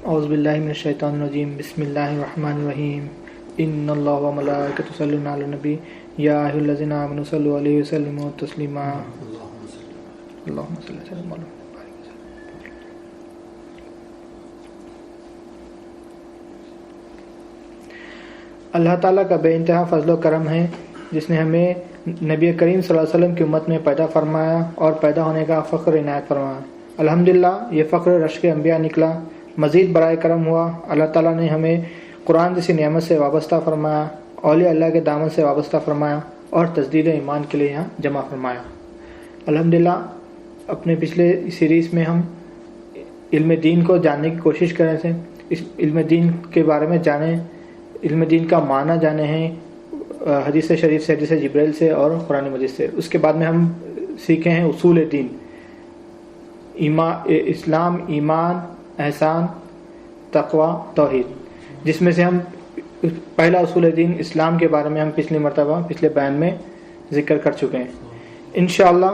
اعوذ باللہ من الشیطان الرجیم بسم اللہ الرحمن الرحیم ان اللہ و ملائکۃ یصلون علی النبی یا ایھا الذین آمنوا صلوا علیہ وسلموا تسلیما اللہم صلی وسلم علی اللہ تعالیٰ کا بے انتہا فضل و کرم ہے جس نے ہمیں نبی کریم صلی اللہ علیہ وسلم کی امت میں پیدا فرمایا اور پیدا ہونے کا فخر عنایت فرمایا۔ الحمدللہ یہ فخر رشک انبیاء نکلا، مزید برائے کرم ہوا۔ اللہ تعالیٰ نے ہمیں قرآن جیسی نعمت سے وابستہ فرمایا، اولیاء اللہ کے دامن سے وابستہ فرمایا اور تجدید ایمان کے لیے یہاں جمع فرمایا۔ الحمدللہ اپنے پچھلے سیریز میں ہم علم دین کو جاننے کی کوشش کر رہے تھے، اس علم دین کے بارے میں جانیں، علم دین کا معنی جانے ہیں حدیث شریف سے، حدیث جبریل سے اور قرآن مجید سے۔ اس کے بعد میں ہم سیکھے ہیں اصول دین، اسلام، ایمان، احسان، تقوی، توحید، جس میں سے ہم پہلا اصول دین اسلام کے بارے میں ہم پچھلی مرتبہ پچھلے بیان میں ذکر کر چکے ہیں۔ انشاءاللہ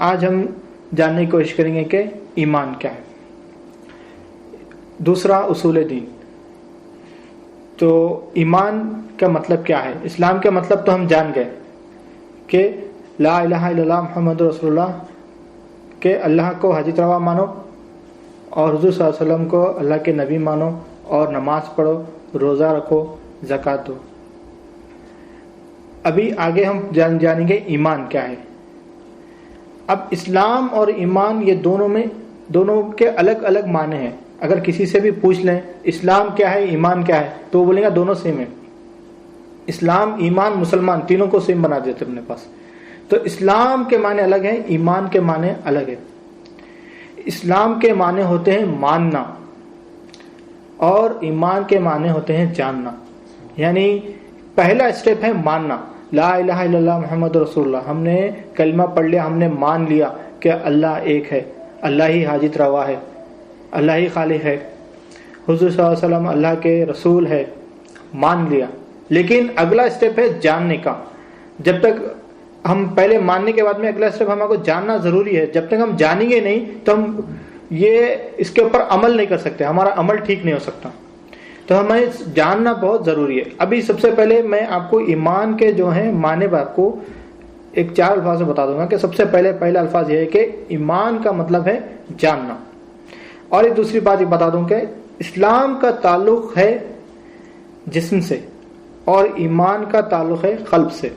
آج ہم جاننے کی کوشش کریں گے کہ ایمان کیا ہے، دوسرا اصول دین۔ تو ایمان کا مطلب کیا ہے؟ اسلام کا مطلب تو ہم جان گئے کہ لا الہ الا اللہ محمد رسول اللہ، کہ اللہ کو حاجت روا مانو اور حضور صلی اللہ علیہ وسلم کو اللہ کے نبی مانو اور نماز پڑھو، روزہ رکھو، زکوٰۃ دو۔ ابھی آگے ہم جانیں گے ایمان کیا ہے۔ اب اسلام اور ایمان یہ دونوں کے الگ الگ معنی ہیں۔ اگر کسی سے بھی پوچھ لیں اسلام کیا ہے، ایمان کیا ہے، تو وہ بولیں گے دونوں سیم ہیں۔ اسلام، ایمان، مسلمان تینوں کو سیم بنا دیتے اپنے پاس۔ تو اسلام کے معنی الگ ہیں، ایمان کے معنی الگ ہیں۔ اسلام کے معنی ہوتے ہیں ماننا اور ایمان کے معنی ہوتے ہیں جاننا۔ یعنی پہلا اسٹیپ ہے ماننا، لا الہ الا اللہ محمد رسول اللہ، ہم نے کلمہ پڑھ لیا، ہم نے مان لیا کہ اللہ ایک ہے، اللہ ہی حاجت روا ہے، اللہ ہی خالق ہے، حضور صلی اللہ علیہ وسلم اللہ کے رسول ہے، مان لیا۔ لیکن اگلا اسٹیپ ہے جاننے کا۔ جب تک ہم پہلے ماننے کے بعد میں اگلا اسٹیپ ہمارے کو جاننا ضروری ہے۔ جب تک ہم جانیں گے نہیں تو ہم اس کے اوپر عمل نہیں کر سکتے، ہمارا عمل ٹھیک نہیں ہو سکتا۔ تو ہمیں جاننا بہت ضروری ہے۔ ابھی سب سے پہلے میں آپ کو ایمان کے جو ہیں معنی آپ کو ایک 4 الفاظ سے بتا دوں گا کہ سب سے پہلا الفاظ یہ ہے کہ ایمان کا مطلب ہے جاننا۔ اور ایک دوسری بات یہ بتا دوں کہ اسلام کا تعلق ہے جسم سے اور ایمان کا تعلق ہے قلب سے۔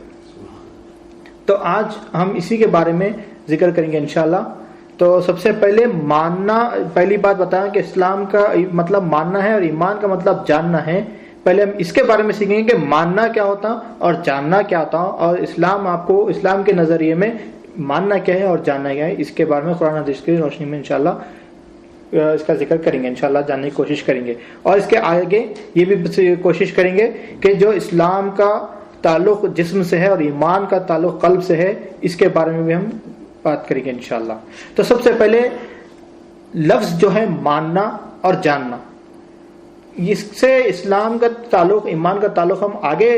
تو آج ہم اسی کے بارے میں ذکر کریں گے انشاءاللہ۔ تو سب سے پہلے ماننا، پہلی بات بتایا کہ اسلام کا مطلب ماننا ہے اور ایمان کا مطلب جاننا ہے۔ پہلے ہم اس کے بارے میں سیکھیں گے کہ ماننا کیا ہوتا اور جاننا کیا ہوتا، اور اسلام آپ کو اسلام کے نظریے میں ماننا کیا ہے اور جاننا کیا ہے، اس کے بارے میں قرآن حدیث کی روشنی میں انشاءاللہ اس کا ذکر کریں گے، انشاءاللہ جاننے کی کوشش کریں گے۔ اور اس کے آگے یہ بھی کوشش کریں گے کہ جو اسلام کا تعلق جسم سے ہے اور ایمان کا تعلق قلب سے ہے، اس کے بارے میں بھی ہم بات کریں گے انشاءاللہ۔ تو سب سے پہلے لفظ جو ہے ماننا اور جاننا، اس سے اسلام کا تعلق، ایمان کا تعلق ہم آگے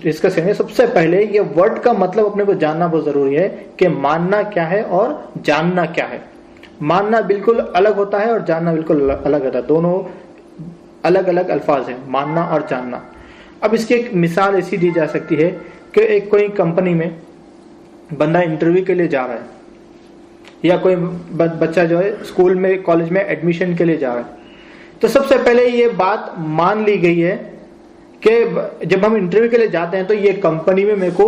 ڈسکس کریں گے۔ سب سے پہلے یہ ورڈ کا مطلب اپنے کو جاننا بہت ضروری ہے کہ ماننا کیا ہے اور جاننا کیا ہے۔ ماننا بالکل الگ ہوتا ہے اور جاننا بالکل الگ ہوتا ہے، دونوں الگ الگ الفاظ ہیں، ماننا اور جاننا۔ اب اس کی ایک مثال ایسی دی جا سکتی ہے کہ ایک کوئی کمپنی میں بندہ انٹرویو کے لیے جا رہا ہے، یا کوئی بچہ جو ہے اسکول میں، کالج میں ایڈمیشن کے لیے جا رہا ہے۔ تو سب سے پہلے یہ بات مان لی گئی ہے کہ جب ہم انٹرویو کے لیے جاتے ہیں تو یہ کمپنی میں میرے کو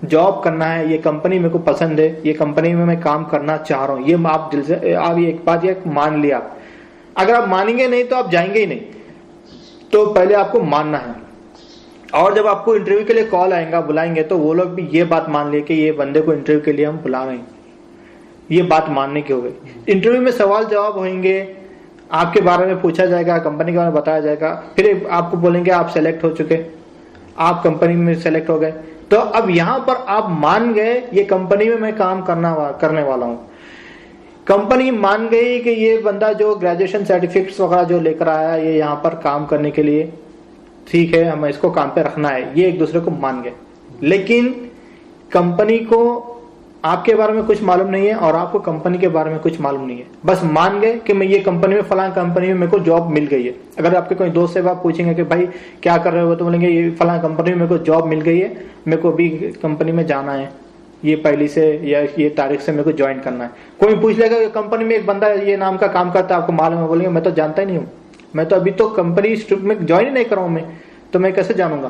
جاب کرنا ہے، یہ کمپنی میرے کو پسند ہے، یہ کمپنی میں کام کرنا چاہ رہا ہوں، یہ آپ دل سے آپ ایک بات یہ مان لیا۔ اگر آپ مانیں گے نہیں تو آپ جائیں گے ہی نہیں۔ تو پہلے آپ کو ماننا ہے، اور جب آپ کو انٹرویو کے لیے کال آئے گا، بلائیں گے، تو وہ لوگ بھی یہ بات مان لے کہ یہ بندے کو انٹرویو کے لیے ہم بلا رہے ہیں، یہ بات ماننے کی ہو گئی۔ انٹرویو میں سوال جواب ہوئیں گے، آپ کے بارے میں پوچھا جائے گا، کمپنی کے بارے میں بتایا جائے گا، پھر آپ کو بولیں گے آپ سلیکٹ ہو چکے، آپ کمپنی میں سلیکٹ ہو گئے۔ تو اب یہاں پر آپ مان گئے یہ کمپنی میں کام کرنے والا ہوں۔ کمپنی مان گئی کہ یہ بندہ جو گریجویشن سرٹیفکیٹس وغیرہ جو لے کر آیا یہ یہاں پر کام کرنے کے لیے ٹھیک ہے، ہمیں اس کو کام پہ رکھنا ہے، یہ ایک دوسرے کو مان گئے۔ لیکن کمپنی کو آپ کے بارے میں کچھ معلوم نہیں ہے اور آپ کو کمپنی کے بارے میں کچھ معلوم نہیں ہے، بس مان گئے کہ میں یہ کمپنی میں فلاں کمپنی میں میرے کو جاب مل گئی ہے. اگر آپ کے کوئی دوست سے آپ پوچھیں گے کہ بھائی کیا کر رہے ہو، تو بولیں گے یہ فلاں کمپنی میں میرے کو جاب مل گئی ہے، میرے کو ابھی کمپنی میں جانا ہے، یہ پہلی سے یا یہ تاریخ سے میرے کو جوائن کرنا ہے. کوئی پوچھ لے گا کہ کمپنی میں ایک بندہ یہ نام کا کام کرتا ہے، آپ کو معلوم ہے؟ بولیں گے میں تو جانتا ہی نہیں ہوں، میں تو ابھی تو کمپنی میں جوائن ہی نہیں کرا ہوں میں، تو میں کیسے جانوں گا.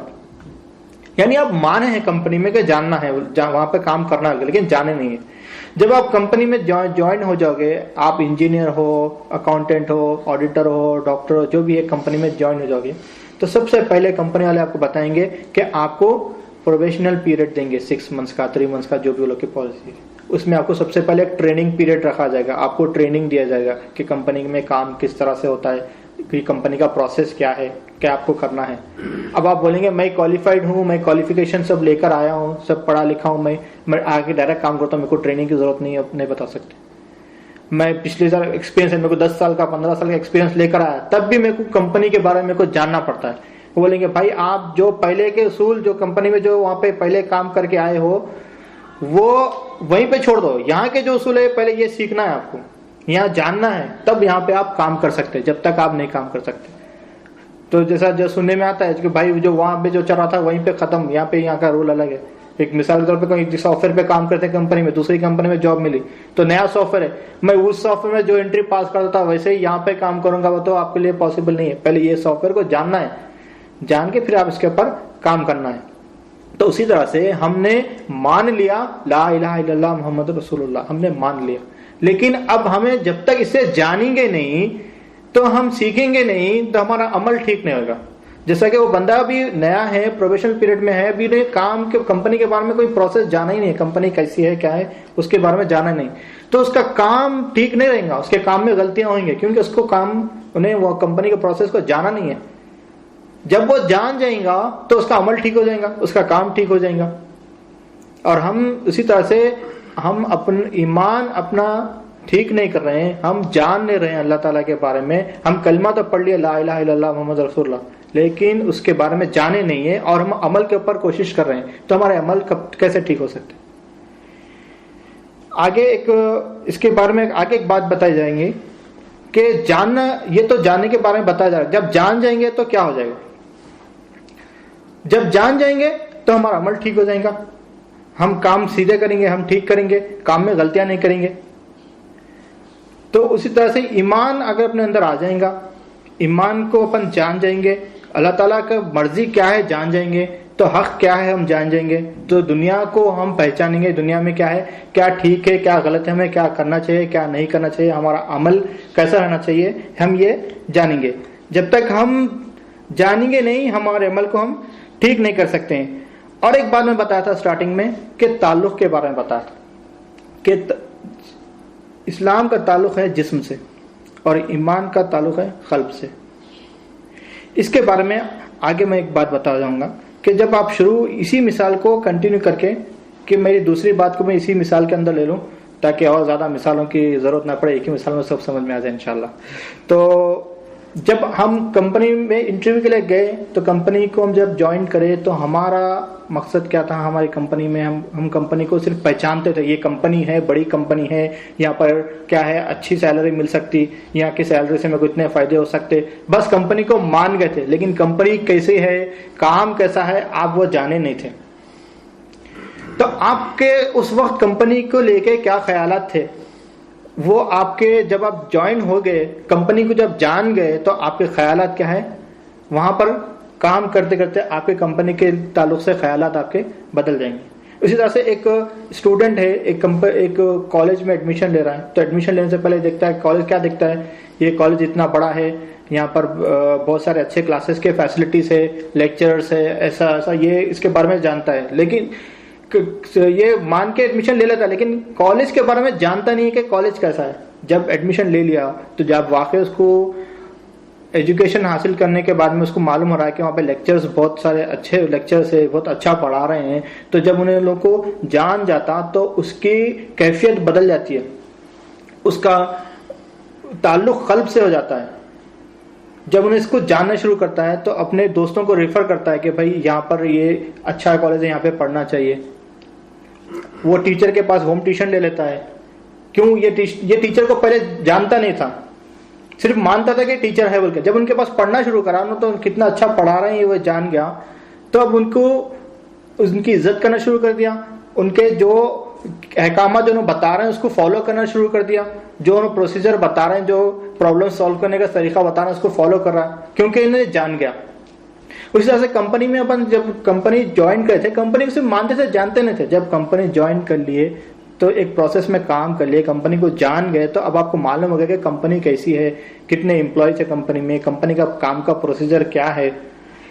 یعنی آپ مانے ہیں کمپنی میں کہ جاننا ہے، وہاں پہ کام کرنا ہے، لیکن جانے نہیں ہے. جب آپ کمپنی میں جوائن ہو جاؤ گے، آپ انجینئر ہو، اکاؤنٹنٹ ہو، آڈیٹر ہو، ڈاکٹر ہو، جو بھی ہے کمپنی میں جوائن ہو جاؤ گے، تو سب سے پہلے کمپنی والے آپ کو بتائیں گے کہ آپ کو پروبیشنل پیریڈ دیں گے 6 منتھس کا، 3 منتھس کا، جو بھی وہ لوگ کی پالیسی ہے. اس میں آپ کو سب سے پہلے ایک ٹریننگ پیریڈ رکھا جائے گا، آپ کو ٹریننگ دیا جائے گا کہ کمپنی میں کام کس طرح سے ہوتا ہے، کہ کمپنی کا پروسیس کیا ہے، کیا آپ کو کرنا ہے. اب آپ بولیں گے میں کوالیفائڈ ہوں، میں کوالیفیکیشن سب لے کر آیا ہوں، سب پڑھا لکھا ہوں، میں آگے ڈائریکٹ کام کرتا ہوں، میرے کو ٹریننگ کی ضرورت نہیں ہے، نہیں بتا سکتے. میں پچھلے سال ایکسپیرینس ہے، میرے کو 10 سال کا 15 سال کا ایکسپیرینس لے کر آیا، تب بھی میرے کو کمپنی کے بارے میں میرے کو جاننا پڑتا ہے. وہ بولیں گے بھائی آپ جو پہلے کے اصول جو کمپنی میں جو وہاں پہ پہلے کام کر کے آئے ہو وہ وہیں پہ چھوڑ دو، یہاں کے جو اصول ہے پہلے یہ سیکھنا ہے آپ کو، یہاں جاننا ہے، تب یہاں پہ آپ کام کر سکتے، جب تک آپ نہیں کام کر سکتے. تو جیسا جو سننے میں آتا ہے کہ بھائی جو وہاں پہ جو چل رہا تھا وہیں پہ ختم، یہاں پہ یہاں کا رول الگ ہے. ایک مثال کے طور پہ کوئی سافٹ ویئر پہ کام کرتے کمپنی میں، دوسری کمپنی میں جاب ملی تو نیا سافٹ ویئر ہے، میں اس سافٹ ویئر میں جو انٹری پاس کرتا تھا ویسے ہی یہاں پہ کام کروں گا، وہ تو آپ کے لیے پاسبل نہیں ہے. پہلے یہ سافٹ ویئر کو جاننا ہے، جان کے پھر آپ اس کے اوپر کام کرنا ہے. تو اسی طرح سے ہم نے مان لیا لا الہ الا اللہ محمد رسول اللہ، ہم نے مان لیا، لیکن اب ہمیں جب تک اسے جانیں گے نہیں تو ہم سیکھیں گے نہیں تو ہمارا عمل ٹھیک نہیں ہوگا. جیسا کہ وہ بندہ ابھی نیا ہے، پروبیشنل پیریڈ میں ہے، ابھی کام کے کمپنی کے بارے میں کوئی پروسیس جانا ہی نہیں، کمپنی کیسی ہے کیا ہے اس کے بارے میں جانا نہیں، تو اس کا کام ٹھیک نہیں رہے گا، اس کے کام میں غلطیاں ہوئیں گی، کیونکہ اس کو انہیں وہ کمپنی کے پروسیس کو جانا نہیں ہے. جب وہ جان جائیں گا تو اس کا عمل ٹھیک ہو جائے گا، اس کا کام ٹھیک ہو جائے گا. اور ہم اسی طرح سے ہم اپنا ایمان اپنا ٹھیک نہیں کر رہے ہیں، ہم جان نہیں رہے ہیں اللہ تعالیٰ کے بارے میں. ہم کلمہ تو پڑھ لیا لا الہ الا اللہ محمد رسول اللہ، لیکن اس کے بارے میں جانے نہیں ہیں اور ہم عمل کے اوپر کوشش کر رہے ہیں، تو ہمارے عمل کیسے ٹھیک ہو سکتے. آگے اس کے بارے میں آگے ایک بات بتائی جائیں گی کہ جاننا، یہ تو جاننے کے بارے میں بتایا جا رہا ہے، جب جان جائیں گے تو کیا ہو جائے گا. جب جان جائیں گے تو ہمارا عمل ٹھیک ہو جائے گا، ہم کام سیدھے کریں گے، ہم ٹھیک کریں گے، کام میں غلطیاں نہیں کریں گے. تو اسی طرح سے ایمان اگر اپنے اندر آ جائیں گا، ایمان کو اپن جان جائیں گے، اللہ تعالیٰ کا مرضی کیا ہے جان جائیں گے، تو حق کیا ہے ہم جان جائیں گے، تو دنیا کو ہم پہچانیں گے، دنیا میں کیا ہے، کیا ٹھیک ہے کیا غلط ہے، ہمیں کیا کرنا چاہیے کیا نہیں کرنا چاہیے، ہمارا عمل کیسا رہنا چاہیے، ہم یہ جانیں گے. جب تک ہم جانیں گے نہیں ہمارے عمل کو ہم ٹھیک نہیں کر سکتے ہیں. اور ایک بات میں بتایا تھا سٹارٹنگ میں کہ تعلق کے بارے میں بتایا تھا کہ اسلام کا تعلق ہے جسم سے اور ایمان کا تعلق ہے قلب سے. اس کے بارے میں آگے میں ایک بات بتا جاؤں گا کہ جب آپ شروع اسی مثال کو کنٹینیو کر کے، کہ میری دوسری بات کو میں اسی مثال کے اندر لے لوں تاکہ اور زیادہ مثالوں کی ضرورت نہ پڑے، ایک ہی مثال میں سب سمجھ میں آ جائے انشاءاللہ. تو جب ہم کمپنی میں انٹرویو کے لیے گئے تو کمپنی کو ہم جب جوائن کرے تو ہمارا مقصد کیا تھا، ہماری کمپنی میں ہم کمپنی کو صرف پہچانتے تھے، یہ کمپنی ہے، بڑی کمپنی ہے، یہاں پر کیا ہے اچھی سیلری مل سکتی، یہاں کی سیلری سے میرے کو اتنے فائدے ہو سکتے، بس کمپنی کو مان گئے تھے. لیکن کمپنی کیسی ہے، کام کیسا ہے، آپ وہ جانے نہیں تھے. تو آپ کے اس وقت کمپنی کو لے کے کیا خیالات تھے، وہ آپ کے جب آپ جوائن ہو گئے، کمپنی کو جب جان گئے تو آپ کے خیالات کیا ہے، وہاں پر کام کرتے کرتے آپ کے کمپنی کے تعلق سے خیالات آپ کے بدل جائیں گے. اسی طرح سے ایک اسٹوڈنٹ ہے، ایک کالج میں ایڈمیشن لے رہا ہے، تو ایڈمیشن لینے سے پہلے دیکھتا ہے کالج کیا دیکھتا ہے، یہ کالج اتنا بڑا ہے، یہاں پر بہت سارے اچھے کلاسز کے فیسلٹیز ہے، لیکچررس ہے، ایسا ایسا، یہ اس کے بارے میں جانتا ہے. لیکن یہ مان کے ایڈمیشن لے لیتا ہے، لیکن کالج کے بارے میں جانتا نہیں کہ کالج کیسا ہے. جب ایڈمیشن لے لیا تو جب واقعی اس کو ایجوکیشن حاصل کرنے کے بعد میں اس کو معلوم ہو رہا ہے کہ وہاں پہ لیکچرز بہت سارے اچھے لیکچرز ہے، بہت اچھا پڑھا رہے ہیں، تو جب انہیں لوگوں کو جان جاتا تو اس کی کیفیت بدل جاتی ہے، اس کا تعلق قلب سے ہو جاتا ہے. جب انہیں اس کو جاننا شروع کرتا ہے تو اپنے دوستوں کو ریفر کرتا ہے کہ بھائی یہاں پر یہ اچھا کالج ہے، یہاں پہ پڑھنا چاہیے. وہ ٹیچر کے پاس ہوم ٹیوشن لے لیتا ہے. کیوں؟ یہ ٹیچر کو پہلے جانتا نہیں تھا, صرف مانتا تھا کہ ٹیچر ہے بول کے. جب ان کے پاس پڑھنا شروع کرا نا تو کتنا اچھا پڑھا رہے ہیں یہ وہ جان گیا, تو اب ان کو ان کی عزت کرنا شروع کر دیا, ان کے جو احکامات جو انہوں بتا رہے ہیں اس کو فالو کرنا شروع کر دیا, جو انہوں پروسیجر بتا رہے ہیں, جو پرابلم سالو کرنے کا طریقہ بتا رہے ہیں اس کو فالو کر رہا ہے, کیونکہ انہیں جان گیا. اسی طرح سے کمپنی میں اپن جب کمپنی جوائن کرے تھے, کمپنی کو صرف مانتے تھے, جانتے نہیں تھے. جب کمپنی جوائن کر لیے تو ایک پروسیس میں کام کر لیے, کمپنی کو جان گئے, تو اب آپ کو معلوم ہو گیا کہ کمپنی کیسی ہے, کتنے امپلائیز ہے کمپنی میں, کمپنی کا کام کا پروسیجر کیا ہے,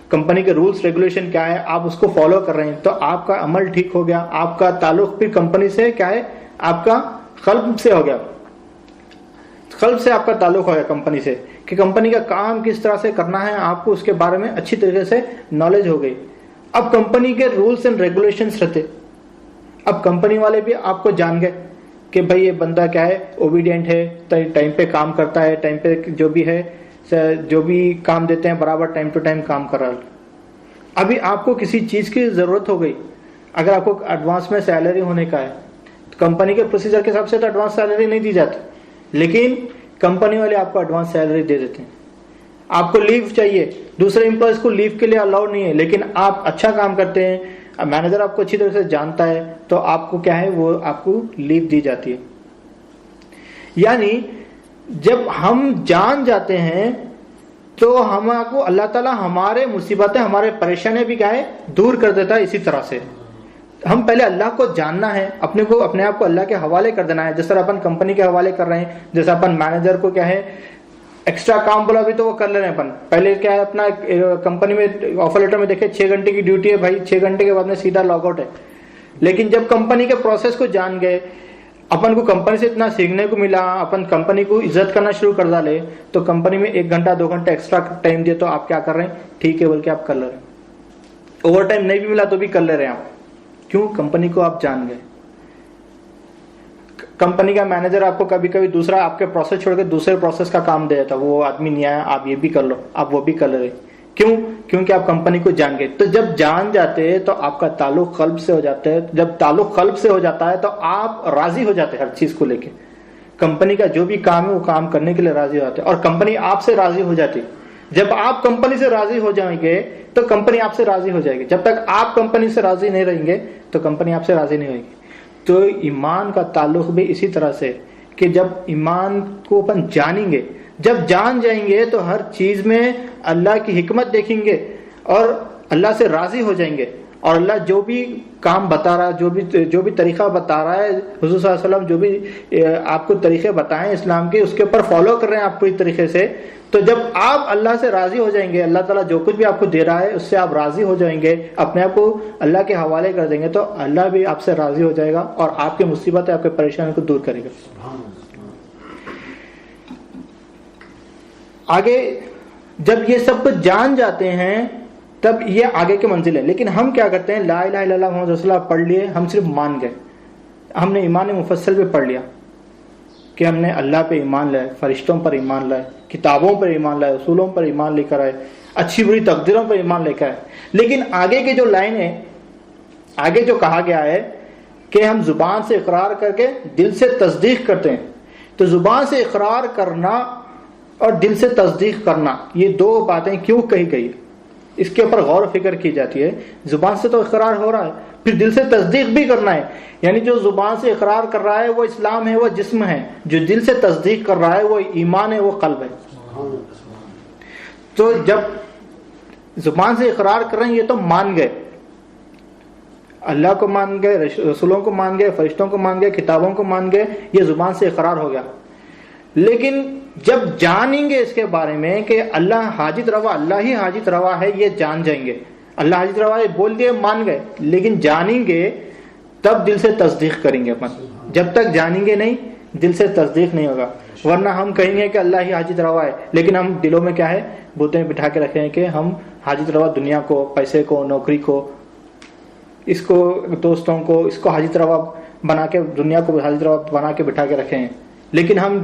کمپنی کے رولس ریگولیشن کیا ہے, آپ اس کو فالو کر رہے ہیں, تو آپ کا عمل ٹھیک ہو گیا. آپ کا تعلق پھر کمپنی سے کیا ہے, آپ کا قلب سے ہو گیا, قلب سے آپ کا تعلق ہو گیا کمپنی سے, کہ کمپنی کا کام کس طرح سے کرنا ہے, آپ کو اس کے بارے میں اچھی طریقے سے نالج ہو گئی. اب کمپنی کے رولس اینڈ ریگولیشنس رہتے, اب کمپنی والے بھی آپ کو جان گئے کہ بھائی یہ بندہ کیا ہے, اوبیڈینٹ ہے, ٹائم پہ کام کرتا ہے, ٹائم پہ جو بھی ہے جو بھی کام دیتے ہیں برابر ٹائم ٹو ٹائم کام کر رہا ہے. ابھی آپ کو کسی چیز کی ضرورت ہو گئی, اگر آپ کو ایڈوانس میں سیلری ہونے کا ہے, کمپنی کے پروسیجر کے حساب سے تو ایڈوانس سیلری نہیں دی جاتی, لیکن کمپنی والے آپ کو ایڈوانس سیلری دے دیتے ہیں. آپ کو لیو چاہیے, دوسرے امپلائیز کو لیو کے لیے الاؤ نہیں ہے, لیکن آپ اچھا کام کرتے ہیں, مینیجر آپ کو اچھی طرح سے جانتا ہے, تو آپ کو کیا ہے, وہ آپ کو لیو دی جاتی ہے. یعنی جب ہم جان جاتے ہیں تو ہم کو اللہ تعالیٰ ہمارے مصیبتیں, ہمارے پریشانیاں بھی کیا ہے, دور کر دیتا ہے. اسی طرح سے ہم پہلے اللہ کو جاننا ہے, اپنے آپ کو اللہ کے حوالے کر دینا ہے. جس طرح اپن کمپنی کے حوالے کر رہے ہیں, جیسے اپن مینیجر کو کیا ہے ایکسٹرا کام بولا بھی تو وہ کر لے رہے ہیں. اپن پہلے کیا ہے, اپنا کمپنی میں آفر لیٹر میں دیکھے 6 گھنٹے کی ڈیوٹی ہے بھائی, 6 گھنٹے کے بعد میں سیدھا لاگ آؤٹ ہے. لیکن جب کمپنی کے پروسیس کو جان گئے, اپن کو کمپنی سے اتنا سیکھنے کو ملا, اپن کمپنی کو عزت کرنا شروع کر ڈالے, تو کمپنی میں 1 گھنٹہ 2 گھنٹہ ایکسٹرا ٹائم دے تو آپ کیا کر رہے ہیں, ٹھیک ہے بول کے آپ کر لے رہے ہیں. اوور ٹائم نہیں بھی ملا تو بھی کر لے رہے ہیں آپ. کیوں؟ کمپنی کو آپ جان گئے. کمپنی کا مینیجر آپ کو کبھی کبھی دوسرا آپ کے پروسیس چھوڑ کے دوسرے پروسیس کا کام دے دیتا, وہ آدمی نہیں آیا, آپ یہ بھی کر لو, آپ وہ بھی کر لے رہے. کیوں؟ کیونکہ آپ کمپنی کو جان گئے. تو جب جان جاتے ہیں تو آپ کا تعلق قلب سے ہو جاتا ہے. جب تعلق قلب سے ہو جاتا ہے تو آپ راضی ہو جاتے ہیں ہر چیز کو لے کے. کمپنی کا جو بھی کام ہے وہ کام کرنے کے لیے راضی ہو جاتے ہیں, اور کمپنی آپ سے راضی ہو جاتی. جب آپ کمپنی سے راضی ہو جائیں گے تو کمپنی آپ سے راضی ہو جائے گی. جب تک آپ کمپنی سے راضی نہیں رہیں گے تو کمپنی آپ سے راضی نہیں ہوگی. تو ایمان کا تعلق بھی اسی طرح سے, کہ جب ایمان کو اپن جانیں گے, جب جان جائیں گے تو ہر چیز میں اللہ کی حکمت دیکھیں گے اور اللہ سے راضی ہو جائیں گے. اور اللہ جو بھی کام بتا رہا ہے, جو بھی طریقہ بتا رہا ہے, حضور صلی اللہ علیہ وسلم جو بھی آپ کو طریقے بتائیں اسلام کے, اس کے اوپر فالو کر رہے ہیں آپ پوری طریقے سے. تو جب آپ اللہ سے راضی ہو جائیں گے, اللہ تعالیٰ جو کچھ بھی آپ کو دے رہا ہے اس سے آپ راضی ہو جائیں گے, اپنے آپ کو اللہ کے حوالے کر دیں گے, تو اللہ بھی آپ سے راضی ہو جائے گا اور آپ کی مصیبت آپ کے پریشانی کو دور کرے گا. آگے جب یہ سب کچھ جان جاتے ہیں تب یہ آگے کی منزل ہے. لیکن ہم کیا کرتے ہیں, لا الہ الا اللہ محمد رسول اللہ پڑھ لیے, ہم صرف مان گئے, ہم نے ایمان مفصل پہ پڑھ لیا کہ ہم نے اللہ پہ ایمان لائے, فرشتوں پر ایمان لائے, کتابوں پر ایمان لائے, اصولوں پر ایمان لے کر آئے, اچھی بری تقدیروں پر ایمان لے کر آئے. لیکن آگے کی جو لائن ہے, آگے جو کہا گیا ہے کہ ہم زبان سے اقرار کر کے دل سے تصدیق کرتے ہیں. تو زبان سے اقرار کرنا اور دل سے تصدیق کرنا, یہ 2 باتیں کیوں کہی گئی, اس کے اوپر غور و فکر کی جاتی ہے. زبان سے تو اقرار ہو رہا ہے, پھر دل سے تصدیق بھی کرنا ہے. یعنی جو زبان سے اقرار کر رہا ہے وہ اسلام ہے, وہ جسم ہے. جو دل سے تصدیق کر رہا ہے وہ ایمان ہے, وہ قلب ہے. تو جب زبان سے اقرار کر رہے ہیں یہ تو مان گئے, اللہ کو مان گئے, رسولوں کو مان گئے, فرشتوں کو مان گئے, کتابوں کو مان گئے, یہ زبان سے اقرار ہو گیا. لیکن جب جانیں گے اس کے بارے میں کہ اللہ حاجت روا, اللہ ہی حاجت روا ہے, یہ جان جائیں گے. اللہ حاجت روا ہے بول دیے, مان گئے, لیکن جانیں گے تب دل سے تصدیق کریں گے. اپن جب تک جانیں گے نہیں دل سے تصدیق نہیں ہوگا. ورنہ ہم کہیں گے کہ اللہ ہی حاجت روا ہے, لیکن ہم دلوں میں کیا ہے, بوتیں بٹھا کے رکھے ہیں کہ ہم حاجت روا دنیا کو, پیسے کو, نوکری کو, اس کو, دوستوں کو, اس کو حاجت روا بنا کے, دنیا کو حاجت روا بنا کے بٹھا کے رکھے ہیں. لیکن ہم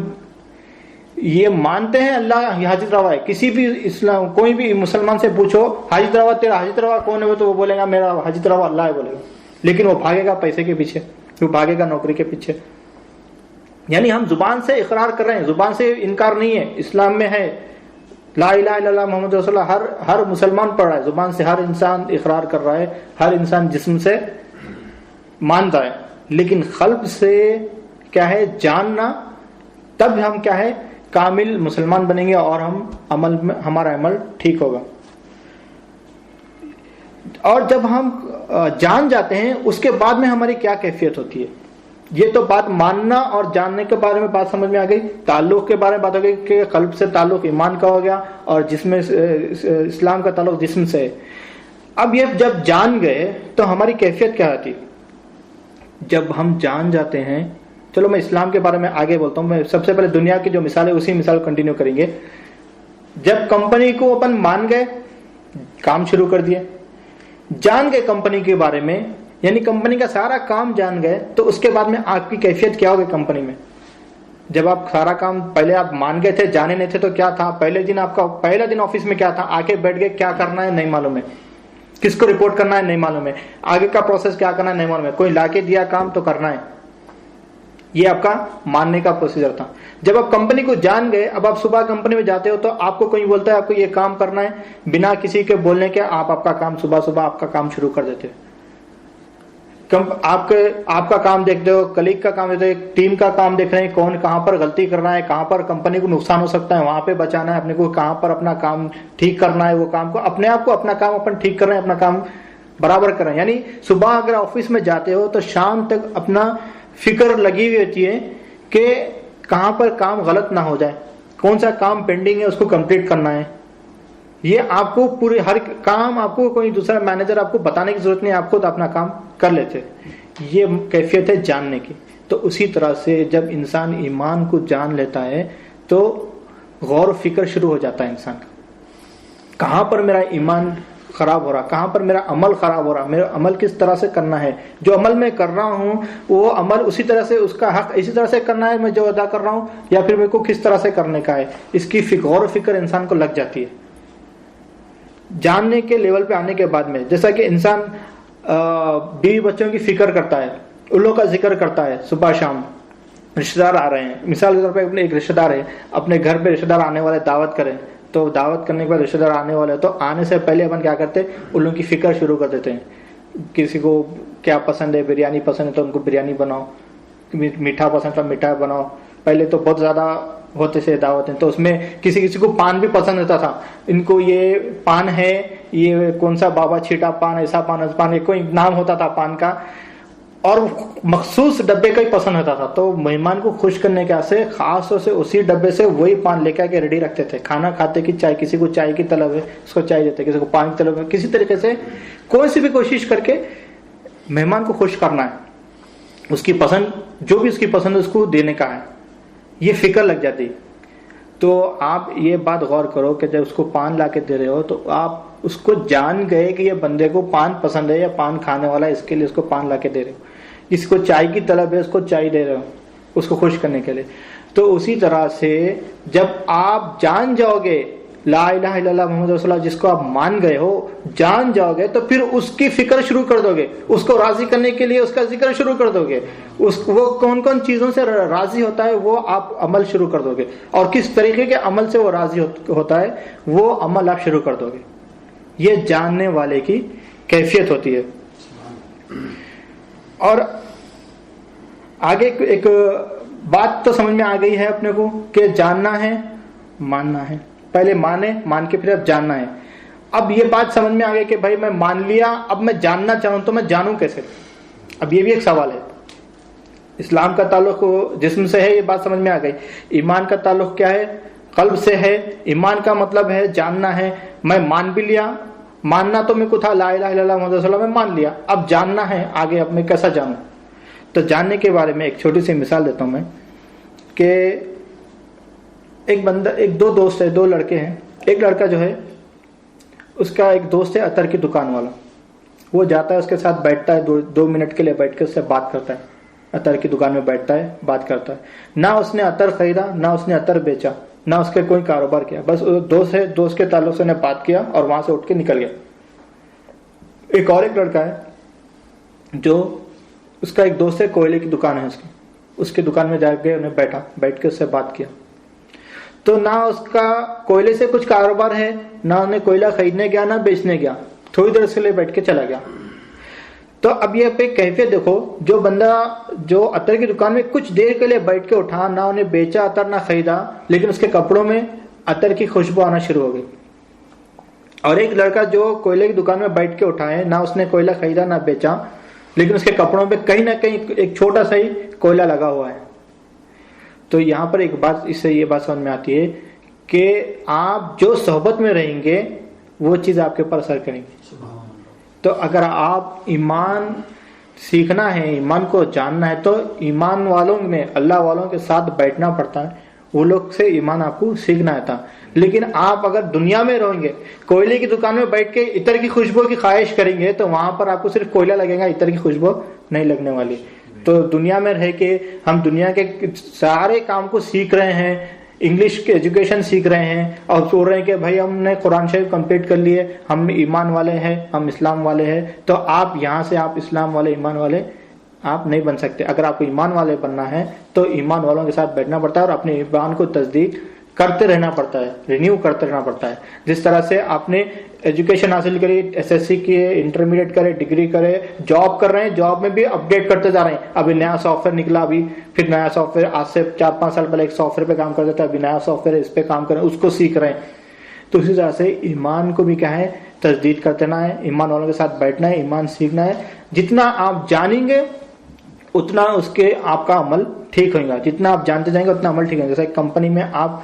یہ مانتے ہیں اللہ حاجت روا ہے. کسی بھی اسلام کوئی بھی مسلمان سے پوچھو حاجت روا, تیرا حاجت روا کون ہے, تو وہ بولے گا میرا حاجت روا اللہ ہے بولے گا. لیکن وہ بھاگے گا پیسے کے پیچھے، وہ بھاگے گا نوکری کے پیچھے. یعنی ہم زبان سے اقرار کر رہے ہیں، زبان سے انکار نہیں ہے، اسلام میں ہے لا الہ الا اللہ محمد رسول اللہ، ہر مسلمان پڑھ رہا ہے، زبان سے ہر انسان اقرار کر رہا ہے، ہر انسان جسم سے مانتا ہے، لیکن قلب سے کیا ہے جاننا، تب ہم کیا ہے کامل مسلمان بنیں گے اور ہم عمل میں ہمارا عمل ٹھیک ہوگا. اور جب ہم جان جاتے ہیں اس کے بعد میں ہماری کیا کیفیت ہوتی ہے، یہ تو بات ماننا اور جاننے کے بارے میں بات سمجھ میں آ گئی. تعلق کے بارے میں بات ہو گئی کہ قلب سے تعلق ایمان کا ہو گیا اور جسم اسلام کا تعلق جسم سے ہے. اب یہ جب جان گئے تو ہماری کیفیت کیا ہوتی؟ جب ہم جان جاتے ہیں، چلو میں اسلام کے بارے میں آگے بولتا ہوں، میں سب سے پہلے دنیا کی جو مثال ہے اسی مثال کنٹینیو کریں گے. جب کمپنی کو اپن مان گئے، کام شروع کر دیے، جان گئے کمپنی کے بارے میں، یعنی کمپنی کا سارا کام جان گئے، تو اس کے بعد میں آپ کی کیفیت کیا ہوگی کمپنی میں؟ جب آپ سارا کام پہلے آپ مان گئے تھے، جانے نہیں تھے تو کیا تھا؟ پہلے دن آپ کا پہلا دن آفس میں کیا تھا؟ آ کے بیٹھ گئے، کیا کرنا ہے نہیں معلوم ہے، کس کو رپورٹ کرنا ہے نہیں معلوم ہے، آگے کا پروسیس کیا کرنا ہے نہیں معلوم ہے، کوئی لا کے دیا کام تو کرنا ہے. یہ آپ کا ماننے کا پروسیجر تھا. جب آپ کمپنی کو جان گئے، اب آپ صبح کمپنی میں جاتے ہو تو آپ کو کوئی بولتا ہے آپ کو یہ کام کرنا ہے، بنا کسی کے بولنے کے آپ کا کام صبح آپ کا کام شروع کر دیتے ہو. آپ کا کام دیکھتے ہو، کلیگ کا کام دیکھتے ہو، ٹیم کا کام دیکھ رہے ہیں، کون کہاں پر غلطی کرنا ہے، کہاں پر کمپنی کو نقصان ہو سکتا ہے وہاں پہ بچانا ہے اپنے کو، کہاں پر اپنا کام ٹھیک کرنا ہے، وہ کام کو اپنے آپ کو اپنا کام اپن ٹھیک کر رہے ہیں، اپنا کام برابر کر رہے ہیں. یعنی صبح اگر آفس میں جاتے ہو تو شام تک اپنا فکر لگی ہوئی ہوتی ہے کہ کہاں پر کام غلط نہ ہو جائے، کون سا کام پینڈنگ ہے اس کو کمپلیٹ کرنا ہے. یہ آپ کو پورے ہر کام آپ کو کوئی دوسرا مینیجر آپ کو بتانے کی ضرورت نہیں، آپ خود اپنا کام کر لیتے. یہ کیفیت ہے جاننے کی. تو اسی طرح سے جب انسان ایمان کو جان لیتا ہے تو غور و فکر شروع ہو جاتا ہے انسان کا، کہاں پر میرا ایمان خراب ہو رہا، کہاں پر میرا عمل خراب ہو رہا، میرا عمل کس طرح سے کرنا ہے، جو عمل میں کر رہا ہوں وہ عمل اسی طرح سے اس کا حق اسی طرح سے کرنا ہے میں جو ادا کر رہا ہوں، یا پھر میرے کو کس طرح سے کرنے کا ہے. اس کی غور و فکر انسان کو لگ جاتی ہے. جاننے کے لیول پہ آنے کے بعد میں، جیسا کہ انسان بیوی بچوں کی فکر کرتا ہے، ان لوگوں کا ذکر کرتا ہے، صبح شام رشتہ دار آ رہے ہیں، مثال کے طور پہ ایک رشتہ دار ہے، اپنے گھر پہ رشتہ دار آنے والے دعوت کریں، تو دعوت کرنے کے بعد رشتہ دار آنے والے تو آنے سے پہلے اپن کیا کرتے ہیں، ان لوگوں کی فکر شروع کر دیتے ہیں. کسی کو کیا پسند ہے، بریانی پسند ہے تو ان کو بریانی بناؤ، میٹھا پسند ہے میٹھا بناؤ. پہلے تو بہت زیادہ ہوتے سے دعوتیں، تو اس میں کسی کو پان بھی پسند ہوتا تھا، ان کو یہ پان ہے، یہ کون سا بابا چھیٹا پان، ایسا پان ایسا پان، کوئی نام ہوتا تھا پان کا، اور مخصوص ڈبے کا ہی پسند ہوتا تھا. تو مہمان کو خوش کرنے کے واسطے خاص طور سے اسی ڈبے سے وہی پان لے کے ریڈی رکھتے تھے. کھانا کھاتے کی چائے، کسی کو چائے کی طلب ہے اس کو چائے دیتے، کسی کو پانی کی طلب ہے، کسی طریقے سے کوئی سی بھی کوشش کر کے مہمان کو خوش کرنا ہے، اس کی پسند جو بھی اس کی پسند ہے اس کو دینے کا ہے. یہ فکر لگ جاتی. تو آپ یہ بات غور کرو کہ جب اس کو پان لا کے دے رہے ہو تو آپ اس کو جان گئے کہ یہ بندے کو پان پسند ہے یا پان کھانے والا ہے، اس کے لیے اس کو پان لا کے دے رہے ہو. اس کو چائے کی طلب ہے، اس کو چائے دے رہے ہو اس کو خوش کرنے کے لیے. تو اسی طرح سے جب آپ جان جاؤ گے لا الہ الا اللہ محمد رسول اللہ، جس کو آپ مان گئے ہو، جان جاؤ گے، تو پھر اس کی فکر شروع کر دو گے، اس کو راضی کرنے کے لیے اس کا ذکر شروع کر دو گے. وہ کون کون چیزوں سے راضی ہوتا ہے وہ آپ عمل شروع کر دو گے، اور کس طریقے کے عمل سے وہ راضی ہوتا ہے وہ عمل آپ شروع کر دو گے. یہ جاننے والے کی کیفیت ہوتی ہے. اور آگے ایک بات تو سمجھ میں آ گئی ہے اپنے کو کہ جاننا ہے ماننا ہے. پہلے مان کے پھر اب جاننا ہے. اب یہ بات سمجھ میں آ گئی کہ بھائی میں مان لیا، اب میں جاننا چاہوں تو میں جانوں کیسے؟ اب یہ بھی ایک سوال ہے. اسلام کا تعلق جسم سے ہے، یہ بات سمجھ میں آ گئی. ایمان کا تعلق کیا ہے؟ قلب سے ہے. ایمان کا مطلب ہے جاننا ہے. میں مان بھی لیا، ماننا تو میرے کو تھا لا الہ الا اللہ محمد رسول اللہ میں مان لیا، اب جاننا ہے آگے اب میں کیسا جانوں. تو جاننے کے بارے میں ایک چھوٹی سی مثال دیتا ہوں میں کہ دو دوست ہے، دو لڑکے ہیں. ایک لڑکا جو ہے اس کا ایک دوست ہے عطر کی دکان والا، وہ جاتا ہے اس کے ساتھ بیٹھتا ہے، 2 منٹ کے لیے بیٹھ کے اس سے بات کرتا ہے. عطر کی دکان میں بیٹھتا ہے، بات کرتا ہے. نہ اس نے عطر خریدا، نہ اس نے عطر بیچا، نہ اس کے کوئی کاروبار کیا، بس دوست ہے، دوست کے تعلق سے نے بات کیا اور وہاں سے اٹھ کے نکل گیا. ایک لڑکا ہے جو اس کا ایک دوست ہے, کوئلے کی دکان ہے اس کی دکان میں جا کے انہیں بیٹھ کے اس سے بات کیا. تو نہ اس کا کوئلے سے کچھ کاروبار ہے, نہ انہیں کوئلہ خریدنے گیا نہ بیچنے گیا, تھوڑی دیر سے لے بیٹھ کے چلا گیا. تو اب یہ پہ کیفیت دیکھو, جو بندہ جو عطر کی دکان میں کچھ دیر کے لیے بیٹھ کے اٹھا, نہ انہیں بیچا عطر نہ خریدا, لیکن اس کے کپڑوں میں عطر کی خوشبو آنا شروع ہو گئی. اور ایک لڑکا جو کوئلے کی دکان میں بیٹھ کے اٹھا ہے, نہ اس نے کوئلہ خریدا نہ بیچا, لیکن اس کے کپڑوں پہ کہیں نہ کہیں ایک چھوٹا سا ہی کوئلہ لگا ہوا ہے. تو یہاں پر ایک بات, اس سے یہ بات سمجھ میں آتی ہے کہ آپ جو صحبت میں رہیں گے وہ چیز آپ کے اوپر اثر کریں گی. تو اگر آپ ایمان سیکھنا ہے, ایمان کو جاننا ہے, تو ایمان والوں میں اللہ والوں کے ساتھ بیٹھنا پڑتا ہے, وہ لوگ سے ایمان آپ کو سیکھنا ہے تھا. لیکن آپ اگر دنیا میں رہیں گے, کوئلے کی دکان میں بیٹھ کے عطر کی خوشبو کی خواہش کریں گے, تو وہاں پر آپ کو صرف کوئلہ لگے گا, عطر کی خوشبو نہیں لگنے والی. تو دنیا میں رہ کے ہم دنیا کے سارے کام کو سیکھ رہے ہیں, انگلش کے ایجوکیشن سیکھ رہے ہیں, اور سوچ رہے ہیں کہ بھائی ہم نے قرآن شریف کمپلیٹ کر لیے, ہم ایمان والے ہیں, ہم اسلام والے ہیں. تو آپ یہاں سے آپ اسلام والے ایمان والے آپ نہیں بن سکتے. اگر آپ کو ایمان والے بننا ہے تو ایمان والوں کے ساتھ بیٹھنا پڑتا ہے, اور اپنے ایمان کو تصدیق کرتے رہنا پڑتا ہے, رینیو کرتے رہنا پڑتا ہے. جس طرح سے آپ نے ایجوکیشن حاصل کری, ایس ایس سی کیے, انٹرمیڈیٹ کرے, ڈگری کرے, جاب کر رہے ہیں, جاب میں بھی اپڈیٹ کرتے جا رہے ہیں. ابھی نیا سافٹ ویئر نکلا, ابھی پھر نیا سافٹ ویئر, آج سے 4-5 سال پہلے ایک سافٹ ویئر پہ کام کرتے تھے, ابھی نیا سافٹ ویئر اس پہ کام کر رہے ہیں, اس کو سیکھ رہے ہیں. تو اسی طرح سے ایمان کو بھی کیا ہے, تجدید کرتے رہنا ہے, ایمان والوں کے ساتھ بیٹھنا ہے, ایمان سیکھنا ہے. جتنا آپ جانیں گے اتنا اس کے آپ کا عمل ٹھیک ہوگا, جتنا آپ جانتے جائیں گے اتنا عمل ٹھیک ہوگا. جیسے ایک کمپنی میں آپ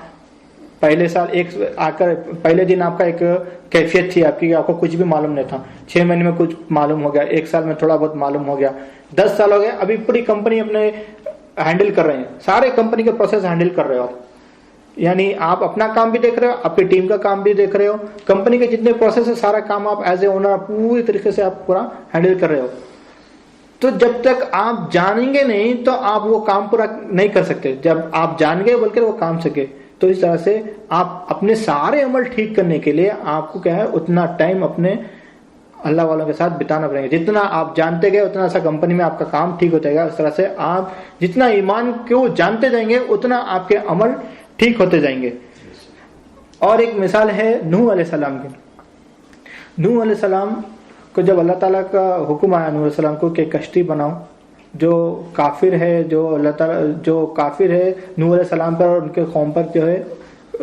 پہلے سال ایک آ کر پہلے دن آپ کا ایک کیفیت تھی آپ کی, آپ کو کچھ بھی معلوم نہیں تھا, 6 مہینے میں کچھ معلوم ہو گیا, 1 سال میں تھوڑا بہت معلوم ہو گیا, 10 سال ہو گیا, ابھی پوری کمپنی اپنے ہینڈل کر رہے ہیں, سارے کمپنی کے پروسیس ہینڈل کر رہے ہو. یعنی آپ اپنا کام بھی دیکھ رہے ہو, آپ کی ٹیم کا کام بھی دیکھ رہے ہو, کمپنی کے جتنے پروسیس ہے سارا کام آپ ایز اے اونر پوری طریقے سے آپ پورا ہینڈل کر رہے ہو. تو جب تک آپ جانیں گے نہیں تو آپ وہ کام پورا نہیں کر سکتے, جب آپ جان گے بول کر وہ کام سکے. تو اس طرح سے آپ اپنے سارے عمل ٹھیک کرنے کے لیے آپ کو کیا ہے, اتنا ٹائم اپنے اللہ والوں کے ساتھ بتانا پڑے گا. جتنا آپ جانتے گئے اتنا سا کمپنی میں آپ کا کام ٹھیک ہوتا گا. اس طرح سے آپ جتنا ایمان کو جانتے جائیں گے اتنا آپ کے عمل ٹھیک ہوتے جائیں گے. اور ایک مثال ہے نوح علیہ السلام کی. نوح علیہ السلام کو جب اللہ تعالیٰ کا حکم آیا نوح علیہ السلام کو کہ کشتی بناؤ, جو کافر ہے, جو اللہ تعالیٰ جو کافر ہے نوح علیہ السلام پر اور ان کے قوم پر جو ہے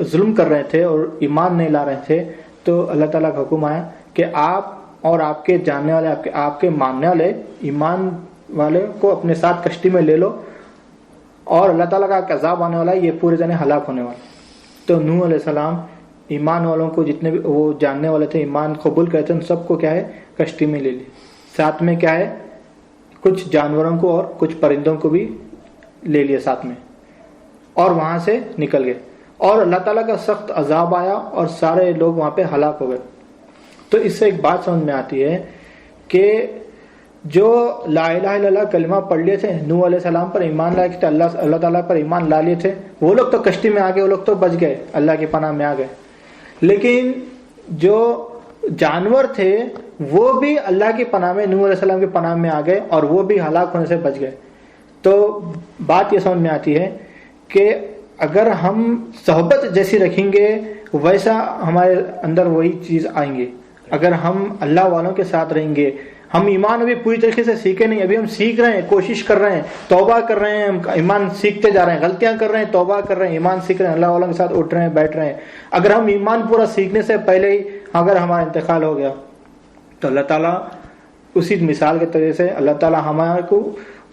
ظلم کر رہے تھے اور ایمان نہیں لا رہے تھے, تو اللہ تعالیٰ کا حکم آیا کہ آپ اور آپ کے جاننے والے, آپ کے ماننے والے ایمان والے کو اپنے ساتھ کشتی میں لے لو, اور اللہ تعالیٰ کا عذاب آنے والا ہے, یہ پورے جنے ہلاک ہونے والے. تو نوح علیہ السلام ایمان والوں کو, جتنے بھی وہ جاننے والے تھے, ایمان قبول کرتے تھے, ان سب کو کیا ہے کشتی میں لے لی. ساتھ میں کیا ہے کچھ جانوروں کو اور کچھ پرندوں کو بھی لے لیے ساتھ میں, اور وہاں سے نکل گئے. اور اللہ تعالیٰ کا سخت عذاب آیا اور سارے لوگ وہاں پہ ہلاک ہو گئے. تو اس سے ایک بات سمجھ میں آتی ہے کہ جو لا الہ الا اللہ کلمہ پڑھ لیے تھے, نوح علیہ السلام پر ایمان لائے تھے, اللہ تعالیٰ پر ایمان لا لیے تھے, وہ لوگ تو کشتی میں آ گئے, وہ لوگ تو بچ گئے, اللہ کی پناہ میں آ گئے. لیکن جو جانور تھے وہ بھی اللہ کی پناہ میں, نوح علیہ السلام کی پناہ میں آ گئے, اور وہ بھی ہلاک ہونے سے بچ گئے. تو بات یہ سمجھ میں آتی ہے کہ اگر ہم صحبت جیسی رکھیں گے ویسا ہمارے اندر وہی چیز آئیں گی. اگر ہم اللہ والوں کے ساتھ رہیں گے, ہم ایمان ابھی پوری طریقے سے سیکھے نہیں, ابھی ہم سیکھ رہے ہیں, کوشش کر رہے ہیں, توبہ کر رہے ہیں, ہم ایمان سیکھتے جا رہے ہیں, غلطیاں کر رہے ہیں, توبہ کر رہے ہیں, ایمان سیکھ رہے ہیں, اللہ والوں کے ساتھ اٹھ رہے ہیں, بیٹھ رہے ہیں. اگر ہم ایمان پورا سیکھنے سے پہلے ہی اگر ہمارا انتقال ہو گیا تو اللہ تعالیٰ اسی مثال کے طریقے سے اللہ تعالیٰ ہمارے کو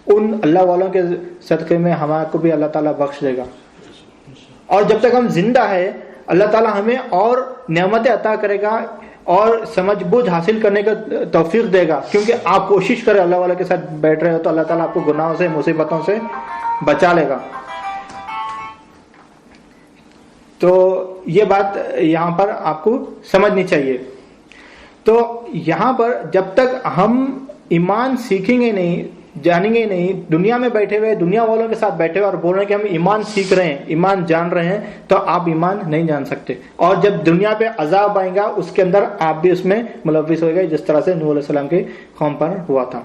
ان اللہ والوں کے صدقے میں ہمارے کو بھی اللہ تعالیٰ بخش دے گا. اور جب تک ہم زندہ ہے اللہ تعالیٰ ہمیں اور نعمتیں عطا کرے گا اور سمجھ بوجھ حاصل کرنے کا توفیق دے گا, کیونکہ آپ کوشش کریں اللہ والوں کے ساتھ بیٹھ رہے ہو تو اللہ تعالیٰ آپ کو گناہوں سے, مصیبتوں سے بچا لے گا. تو یہ بات یہاں پر آپ کو سمجھنی چاہیے. تو یہاں پر جب تک ہم ایمان سیکھیں گے نہیں, جانیں گے نہیں, دنیا میں بیٹھے ہوئے, دنیا والوں کے ساتھ بیٹھے ہوئے اور بول رہے ہیں کہ ہم ایمان سیکھ رہے ہیں, ایمان جان رہے ہیں, تو آپ ایمان نہیں جان سکتے. اور جب دنیا پہ عذاب آئے گا اس کے اندر آپ بھی اس میں ملوث ہو گئے, جس طرح سے نوح علیہ السلام کے قوم پر ہوا تھا.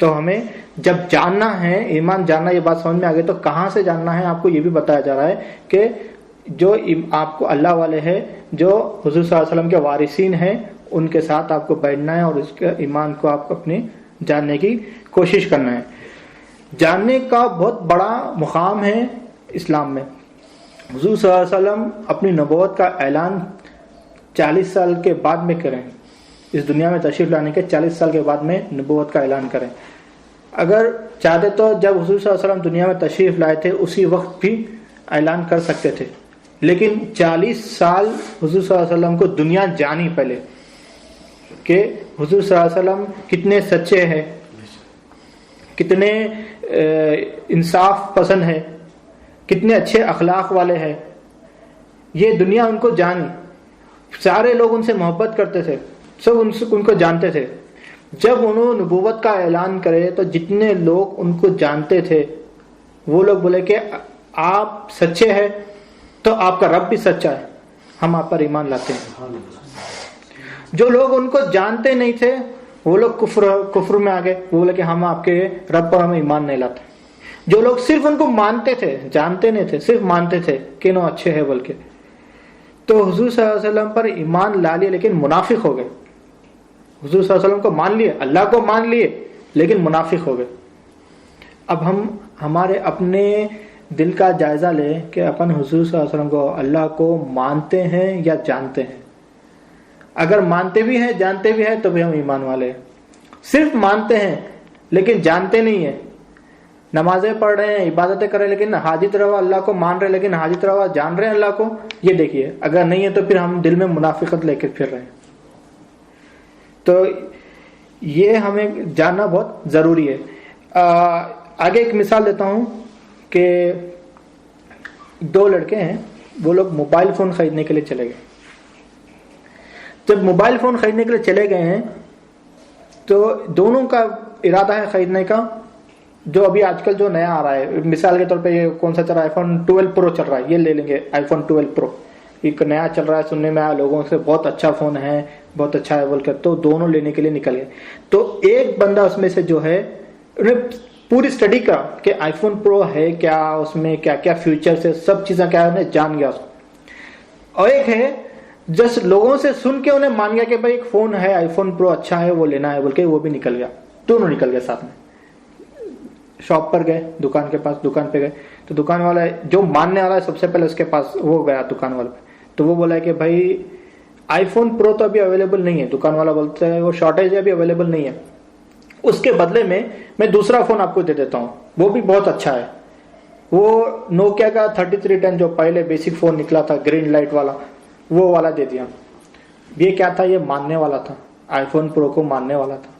تو ہمیں جب جاننا ہے، ایمان جاننا، یہ بات سمجھ میں آ گئی، تو کہاں سے جاننا ہے آپ کو یہ بھی بتایا جا رہا ہے کہ جو آپ کو اللہ والے ہیں، جو حضور صلی اللہ علیہ وسلم کے وارثین ہیں، ان کے ساتھ آپ کو بیٹھنا ہے اور اس کے ایمان کو آپ اپنے جاننے کی کوشش کرنا ہے۔ جاننے کا بہت بڑا مقام ہے اسلام میں۔ حضور صلی اللہ علیہ وسلم اپنی نبوت کا اعلان 40 سال کے بعد میں کریں، اس دنیا میں تشریف لانے کے 40 سال کے بعد میں نبوت کا اعلان کریں۔ اگر چاہتے تو جب حضور صلی اللہ علیہ وسلم دنیا میں تشریف لائے تھے اسی وقت بھی اعلان کر سکتے تھے، لیکن 40 سال حضور صلی اللہ علیہ وسلم کو دنیا جانی پہلے کہ حضور صلی اللہ علیہ وسلم کتنے سچے ہیں، کتنے انصاف پسند ہے، کتنے اچھے اخلاق والے ہیں، یہ دنیا ان کو جانی۔ سارے لوگ ان سے محبت کرتے تھے، سب ان کو جانتے تھے۔ جب انہوں نے نبوت کا اعلان کرے تو جتنے لوگ ان کو جانتے تھے وہ لوگ بولے کہ آپ سچے ہیں تو آپ کا رب بھی سچا ہے، ہم آپ پر ایمان لاتے ہیں۔ جو لوگ ان کو جانتے نہیں تھے وہ لوگ کفر میں آ گئے، وہ بولے کہ ہم آپ کے رب پر ہمیں ایمان نہیں لاتے۔ جو لوگ صرف ان کو مانتے تھے، جانتے نہیں تھے، صرف مانتے تھے کہ انہوں اچھے ہیں بلکہ، تو حضور صلی اللہ علیہ وسلم پر ایمان لا لیے لیکن منافق ہو گئے۔ حضور صلی اللہ علیہ وسلم کو مان لیے، اللہ کو مان لیے، لیکن منافق ہو گئے۔ اب ہم ہمارے اپنے دل کا جائزہ لیں کہ اپن حضور صلی اللہ علیہ وسلم کو، اللہ کو مانتے ہیں یا جانتے ہیں۔ اگر مانتے بھی ہیں، جانتے بھی ہیں تو بھی ہم ایمان والے ہیں۔ صرف مانتے ہیں لیکن جانتے نہیں ہیں، نمازیں پڑھ رہے ہیں، عبادتیں کر رہے ہیں، لیکن حاجت روا اللہ کو مان رہے ہیں، لیکن حاجت روا جان رہے ہیں اللہ کو، یہ دیکھیے اگر نہیں ہے تو پھر ہم دل میں منافقت لے کے پھر رہے ہیں۔ تو یہ ہمیں جاننا بہت ضروری ہے۔ آگے ایک مثال دیتا ہوں کہ 2 لڑکے ہیں، وہ لوگ موبائل فون خریدنے کے لیے چلے گئے۔ جب موبائل فون خریدنے کے لیے چلے گئے ہیں تو دونوں کا ارادہ ہے خریدنے کا جو ابھی آج کل جو نیا آ رہا ہے، مثال کے طور پہ یہ کون سا چل رہا ہے، iPhone 12 Pro چل رہا ہے، یہ لے لیں گے iPhone 12 Pro، ایک نیا چل رہا ہے، سننے میں آیا لوگوں سے بہت اچھا فون ہے، بہت اچھا ہے بول کر، تو دونوں لینے کے لیے نکل گئے۔ تو ایک بندہ اس میں سے جو ہے انہیں پوری اسٹڈی کا کہ iPhone Pro ہے کیا، اس میں کیا کیا فیچرز ہے، سب چیزیں کیا ہے، انہیں جان گیا اس کو۔ اور ایک ہے جس لوگوں سے سن کے انہیں مان گیا کہ بھائی ایک فون ہے iPhone Pro اچھا ہے وہ لینا ہے بول کے، وہ بھی نکل گیا، دونوں نکل گئے ساتھ میں۔ شاپ پر گئے، دکان کے پاس، دکان پہ گئے تو دکان والا جو ماننے والا ہے سب سے پہلے اس کے پاس وہ گیا دکان والا پہ، تو وہ بولا کہ بھائی iPhone Pro تو ابھی اویلیبل نہیں ہے، دکان والا بولتا ہے وہ شارٹیج ہے، ابھی اویلیبل نہیں ہے، اس کے بدلے میں دوسرا فون آپ کو دے دیتا ہوں، وہ بھی بہت اچھا ہے۔ وہ نوکیا کا 3310 جو پہلے بیسک فون نکلا تھا گرین لائٹ والا، وہ والا دے دیا۔ یہ کیا تھا، یہ ماننے والا تھا، iPhone Pro کو ماننے والا تھا،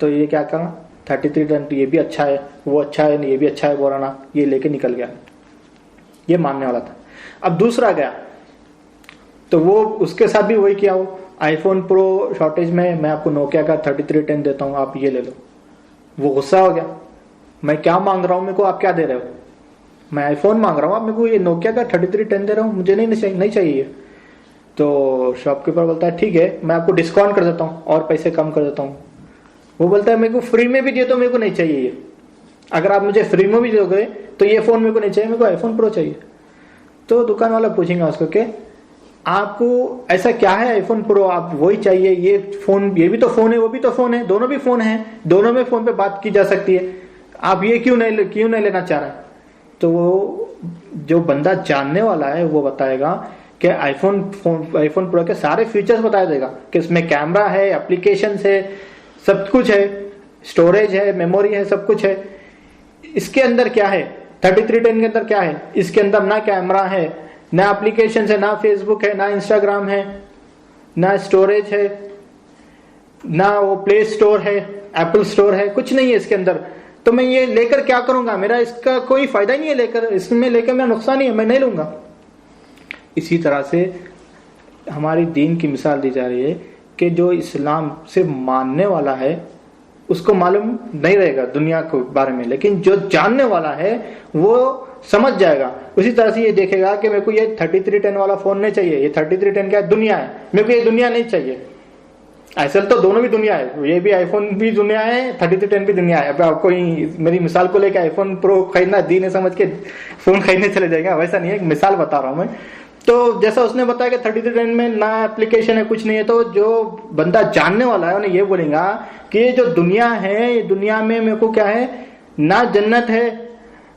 تو یہ کیا کرا، 3310 یہ بھی اچھا ہے، وہ اچھا ہے، یہ بھی اچھا ہے بولانا، یہ لے کے نکل گیا، یہ ماننے والا تھا۔ اب دوسرا گیا تو وہ اس کے ساتھ بھی وہی کیا، وہ iPhone Pro شارٹیج میں آپ کو نوکیا کا 3310 دیتا ہوں، آپ یہ لے لو۔ وہ غصہ ہو گیا، میں کیا مانگ رہا ہوں، میرے کو آپ کیا دے رہے ہو، میں آئی فون مانگ رہا ہوں، آپ میرے کو یہ نوکیا کا 3310 دے رہا ہوں، مجھے نہیں چاہیے۔ تو شاپ کیپر بولتا ہے ٹھیک ہے میں آپ کو ڈسکاؤنٹ کر دیتا ہوں اور پیسے کم کر دیتا ہوں۔ وہ بولتا ہے میرے کو فری میں بھی دے دو، میرے کو نہیں چاہیے یہ، اگر آپ مجھے فری میں بھی دو گے تو یہ فون میرے کو نہیں چاہیے، میرے کو iPhone Pro چاہیے۔ تو دکان والا پوچھیں گا اس کو کہ آپ کو ایسا کیا ہے iPhone Pro آپ وہی چاہیے، یہ فون، یہ بھی تو فون ہے وہ بھی تو فون ہے، دونوں بھی فون ہیں، دونوں میں فون پہ بات کی جا سکتی ہے، آپ یہ کیوں نہیں لینا چاہ رہے ہیں؟ تو وہ جو بندہ جاننے والا ہے وہ بتائے گا کہ iPhone Pro کے سارے فیچرز بتا دے گا کہ اس میں کیمرہ ہے، اپلیکیشنز ہے، سب کچھ ہے، اسٹوریج ہے، میموری ہے، سب کچھ ہے۔ اس کے اندر کیا ہے، 3310 کے اندر کیا ہے، اس کے اندر نہ کیمرہ ہے، نہ اپلیکیشنز ہے، نہ فیس بک ہے، نہ انسٹاگرام ہے، نہ اسٹوریج ہے، نہ وہ پلے اسٹور ہے، ایپل اسٹور ہے، کچھ نہیں ہے اس کے اندر۔ تو میں یہ لے کر کیا کروں گا، میرا اس کا کوئی فائدہ ہی نہیں ہے، لے کر اس میں لے کر میرا نقصان ہی ہے، میں نہیں لوں گا۔ اسی طرح سے ہماری دین کی مثال دی جا رہی ہے کہ جو اسلام سے ماننے والا ہے اس کو معلوم نہیں رہے گا دنیا کے بارے میں، لیکن جو جاننے والا ہے وہ سمجھ جائے گا۔ اسی طرح سے یہ دیکھے گا کہ میرے کو یہ 3310 والا فون نہیں چاہیے، یہ 3310 کیا دنیا ہے، میرے کو یہ دنیا نہیں چاہیے، اصل تو دونوں بھی دنیا ہے, یہ بھی آئی فون بھی دنیا ہے, 3310 بھی دنیا ہے. اب آپ کوئی میری مثال کو لے کے آئی فون پرو خریدنا دین ہے سمجھ کے فون خریدنے چلے جائے گا, ویسا نہیں ہے, ایک مثال بتا رہا ہوں میں. تو جیسا اس نے بتایا کہ 3310 میں نہ اپلیکیشن ہے کچھ نہیں ہے, تو جو بندہ جاننے والا ہے انہیں یہ بولیں گا کہ یہ جو دنیا ہے, یہ دنیا میں میرے کو کیا ہے, نہ جنت ہے,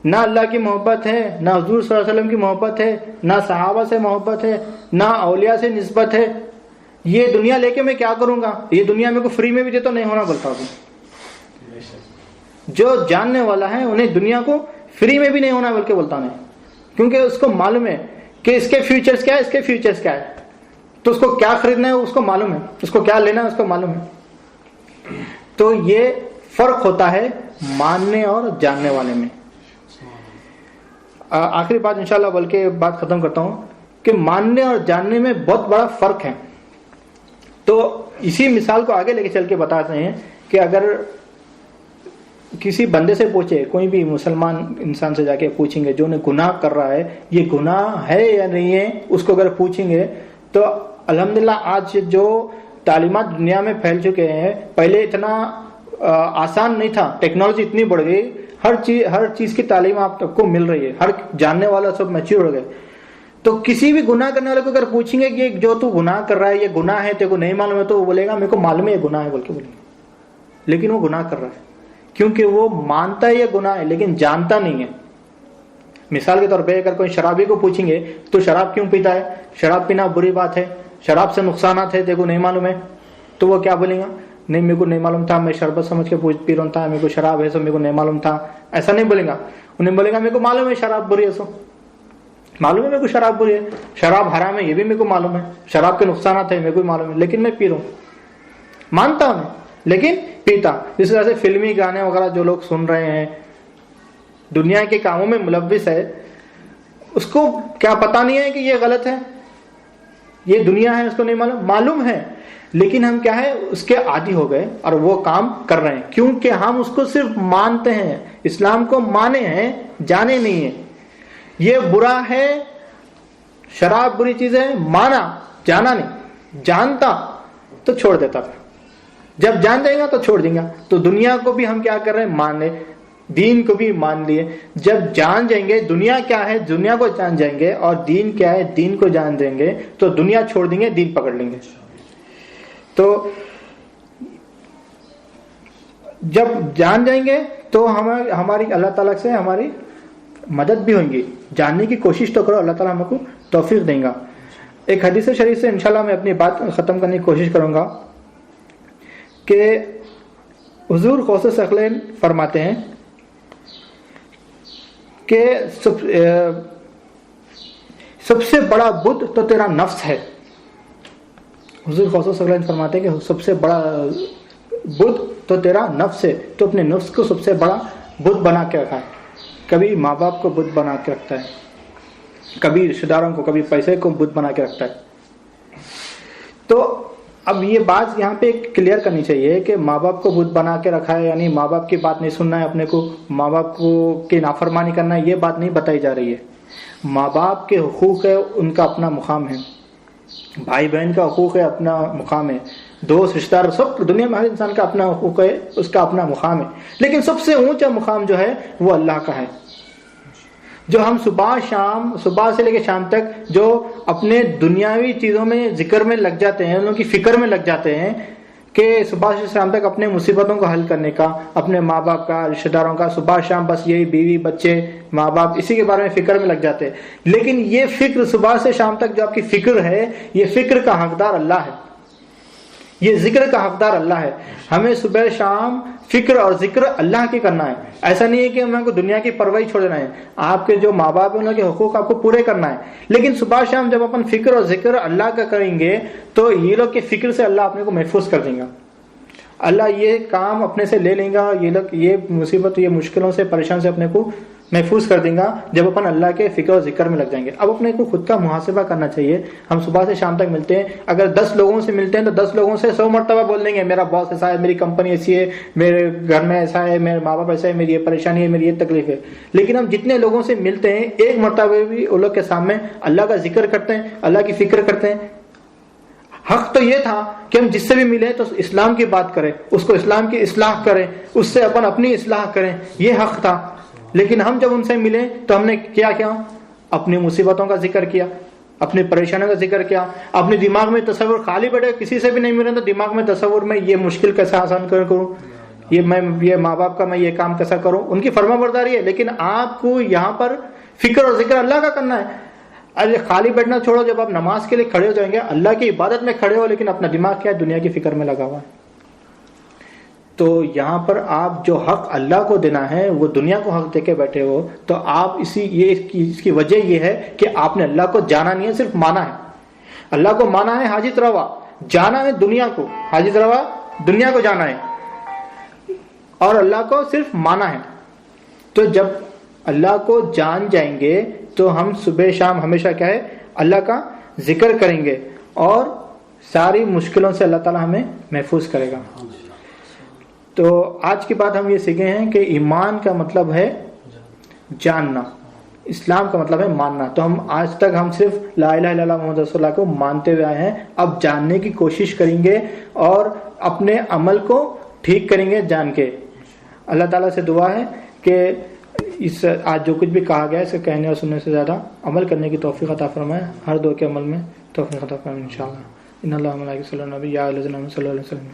نہ اللہ کی محبت ہے, نہ حضور صلی اللہ علیہ وسلم کی محبت ہے, نہ صحابہ سے محبت ہے, نہ اولیاء سے نسبت ہے. یہ دنیا لے کے میں کیا کروں گا, یہ دنیا میرے کو فری میں بھی دے تو نہیں ہونا بولتا ہوں. جو جاننے والا ہے انہیں دنیا کو فری میں بھی نہیں ہونا بلکہ بولتا نہیں, کیونکہ اس کو معلوم ہے کہ اس کے فیوچرز کیا ہے, اس کے فیوچرز کیا ہے, تو اس کو کیا خریدنا ہے اس کو معلوم ہے, اس کو کیا لینا ہے اس کو معلوم ہے. تو یہ فرق ہوتا ہے ماننے اور جاننے والے میں. آخری بات انشاءاللہ بلکہ بات ختم کرتا ہوں کہ ماننے اور جاننے میں بہت بڑا فرق ہے. تو اسی مثال کو آگے لے کے چل کے بتاتے ہیں کہ اگر کسی بندے سے پوچھے, کوئی بھی مسلمان انسان سے جا کے پوچھیں گے جو نے گناہ کر رہا ہے, یہ گناہ ہے یا نہیں ہے, اس کو اگر پوچھیں گے تو الحمدللہ آج جو تعلیمات دنیا میں پھیل چکے ہیں, پہلے اتنا آسان نہیں تھا, ٹیکنالوجی اتنی بڑھ گئی, ہر چیز کی تعلیم آپ کو مل رہی ہے, ہر جاننے والا سب میچور ہو گئے. تو کسی بھی گناہ کرنے والے کو اگر پوچھیں گے کہ جو تو گناہ کر رہا ہے یہ گناہ ہے, تیرے کو نہیں معلوم ہے, تو وہ بولے گا میرے کو معلوم ہے یہ گناہ ہے بول کے بولے گا, لیکن وہ گناہ کر رہا ہے کیونکہ وہ مانتا ہے یہ گناہ ہے لیکن جانتا نہیں ہے. مثال کے طور پہ اگر کوئی شرابی کو پوچھیں گے تو شراب کیوں پیتا ہے, شراب پینا بری بات ہے, شراب سے نقصانات ہے, تیرے کو نہیں معلوم ہے, تو وہ کیا بولے گا, نہیں میرے کو نہیں معلوم تھا, میں شربت سمجھ کے پی رہا تھا, میرے کو شراب ہے سو میرے کو نہیں معلوم تھا. ایسا نہیں بولے گا, انہیں بولے گا میرے کو معلوم ہے شراب بری ہے, سو معلوم ہے میرے کو شراب بری ہے, شراب حرام ہے یہ بھی میرے کو معلوم ہے, شراب کے نقصانات ہے میرے کو معلوم ہے, لیکن میں پی رہا ہوں, مانتا ہوں لیکن پیتا. جس طرح سے فلمی گانے وغیرہ جو لوگ سن رہے ہیں, دنیا کے کاموں میں ملوث ہے, اس کو کیا پتا نہیں ہے کہ یہ غلط ہے, یہ دنیا ہے, اس کو نہیں معلوم ہے, لیکن ہم کیا ہے اس کے عادی ہو گئے اور وہ کام کر رہے ہیں کیونکہ ہم اس کو صرف مانتے ہیں, اسلام کو مانے ہیں, جانے نہیں ہیں. یہ برا ہے, شراب بری چیز ہے, مانا, جانا نہیں. جانتا تو چھوڑ دیتا تھا, جب جان جائے گا تو چھوڑ دیں گا. تو دنیا کو بھی ہم کیا کر رہے ہیں, مان لے, دین کو بھی مان لیے. جب جان جائیں گے دنیا کیا ہے, دنیا کو جان جائیں گے, اور دین کیا ہے, دین کو جان دیں گے, تو دنیا چھوڑ دیں گے, دین پکڑ لیں گے. تو جب جان جائیں گے تو ہماری اللہ تعالیٰ سے ہماری مدد بھی ہوگی. جاننے کی کوشش تو کرو, اللہ تعالیٰ ہم کو توفیق دیں گا. ایک حدیث شریف سے انشاءاللہ میں اپنی بات ختم کرنے کی کوشش کروں گا کہ حضور غوث ثقلین فرماتے ہیں کہ سب سے بڑا بت تو تیرا نفس ہے. حضور غوث ثقلین فرماتے ہیں کہ سب سے بڑا بت تو تیرا نفس ہے. تو اپنے نفس کو سب سے بڑا بت بنا کے رکھا ہے. کبھی ماں باپ کو بت بنا کے رکھتا ہے, کبھی رشتہ داروں کو, کبھی پیسے کو بت بنا کے رکھتا ہے. تو اب یہ بات یہاں پہ کلیئر کرنی چاہیے کہ ماں باپ کو بت بنا کے رکھا ہے یعنی ماں باپ کی بات نہیں سننا ہے اپنے کو, ماں باپ کو کی نافرمانی کرنا ہے, یہ بات نہیں بتائی جا رہی ہے. ماں باپ کے حقوق ہے, ان کا اپنا مقام ہے, بھائی بہن کا حقوق ہے, اپنا مقام ہے, دوست رشتہ دار, سب دنیا میں ہر انسان کا اپنا حقوق ہے, اس کا اپنا مقام ہے. لیکن سب سے اونچا مقام جو ہے وہ اللہ کا ہے. جو ہم صبح سے لے کے شام تک جو اپنے دنیاوی چیزوں میں ذکر میں لگ جاتے ہیں, ان کی فکر میں لگ جاتے ہیں کہ صبح سے شام تک اپنے مصیبتوں کو حل کرنے کا, اپنے ماں باپ کا, رشتہ داروں کا, صبح شام بس یہی بیوی بچے ماں باپ اسی کے بارے میں فکر میں لگ جاتے ہیں. لیکن یہ فکر صبح سے شام تک جو آپ کی فکر ہے, یہ فکر کا حقدار اللہ ہے, یہ ذکر کا حقدار اللہ ہے. ہمیں صبح شام فکر اور ذکر اللہ کی کرنا ہے. ایسا نہیں ہے کہ ہمیں کو دنیا کی پرواہی چھوڑ دینا ہے. آپ کے جو ماں باپ ہیں ان کے حقوق آپ کو پورے کرنا ہے, لیکن صبح شام جب اپن فکر اور ذکر اللہ کا کریں گے تو یہ لوگ کے فکر سے اللہ اپنے کو محفوظ کر دیں گا. اللہ یہ کام اپنے سے لے لیں گا, یہ لوگ یہ مصیبت, یہ مشکلوں سے, پریشان سے اپنے کو محفوظ کر دیں گا جب اپن اللہ کے فکر و ذکر میں لگ جائیں گے. اب اپنے کو خود کا محاسبہ کرنا چاہیے. ہم صبح سے شام تک ملتے ہیں, اگر 10 لوگوں سے ملتے ہیں تو 10 لوگوں سے 100 مرتبہ بول دیں گے میرا باس ایسا ہے, میری کمپنی ایسی ہے, میرے گھر میں ایسا ہے, میرے ماں باپ ایسا ہے, میری یہ پریشانی ہے, میری یہ تکلیف ہے. لیکن ہم جتنے لوگوں سے ملتے ہیں ایک مرتبہ بھی ان لوگ کے سامنے اللہ کا ذکر کرتے ہیں, اللہ کی فکر کرتے ہیں, حق تو یہ تھا کہ ہم جس سے بھی ملیں تو اسلام کی بات کریں، اس کو اسلام کی اصلاح کریں، اس سے اپنی اصلاح کریں، یہ حق تھا. لیکن ہم جب ان سے ملے تو ہم نے کیا اپنی مصیبتوں کا ذکر کیا، اپنی پریشانیوں کا ذکر کیا، اپنے دماغ میں تصور خالی بیٹھے، کسی سے بھی نہیں ملے تو دماغ میں تصور میں یہ مشکل کیسا آسان کروں، یہ ماں باپ کا میں یہ کام کیسا کروں. ان کی فرما برداری ہے، لیکن آپ کو یہاں پر فکر اور ذکر اللہ کا کرنا ہے. ارے خالی بیٹھنا چھوڑو، جب آپ نماز کے لیے کھڑے ہو جائیں گے، اللہ کی عبادت میں کھڑے ہو، لیکن اپنا دماغ کیا ہے؟ دنیا کی فکر میں لگا ہوا ہے. تو یہاں پر آپ جو حق اللہ کو دینا ہے وہ دنیا کو حق دے کے بیٹھے ہو، تو آپ اس کی وجہ یہ ہے کہ آپ نے اللہ کو جانا نہیں ہے، صرف مانا ہے. اللہ کو مانا ہے حاجت روا، جانا ہے دنیا کو، حاجت روا دنیا کو جانا ہے، اور اللہ کو صرف مانا ہے. تو جب اللہ کو جان جائیں گے تو ہم صبح شام ہمیشہ کیا ہے؟ اللہ کا ذکر کریں گے، اور ساری مشکلوں سے اللہ تعالی ہمیں محفوظ کرے گا. تو آج کی بات ہم یہ سیکھے ہیں کہ ایمان کا مطلب ہے جاننا، اسلام کا مطلب ہے ماننا. تو ہم آج تک ہم صرف لا الہ الا اللہ محمد رسول اللہ کو مانتے ہوئے آئے ہیں. اب جاننے کی کوشش کریں گے اور اپنے عمل کو ٹھیک کریں گے جان کے. اللہ تعالیٰ سے دعا ہے کہ اس آج جو کچھ بھی کہا گیا ہے اس کے کہنے اور سننے سے زیادہ عمل کرنے کی توفیق عطا فرمائے. ہر دو کے عمل میں توفیق عطا فرمائے انشاءاللہ. ان اللہ و ملائکۃہ یصلون علی النبی یا ایھا الذین آمنوا صلی اللہ علیہ وسلم.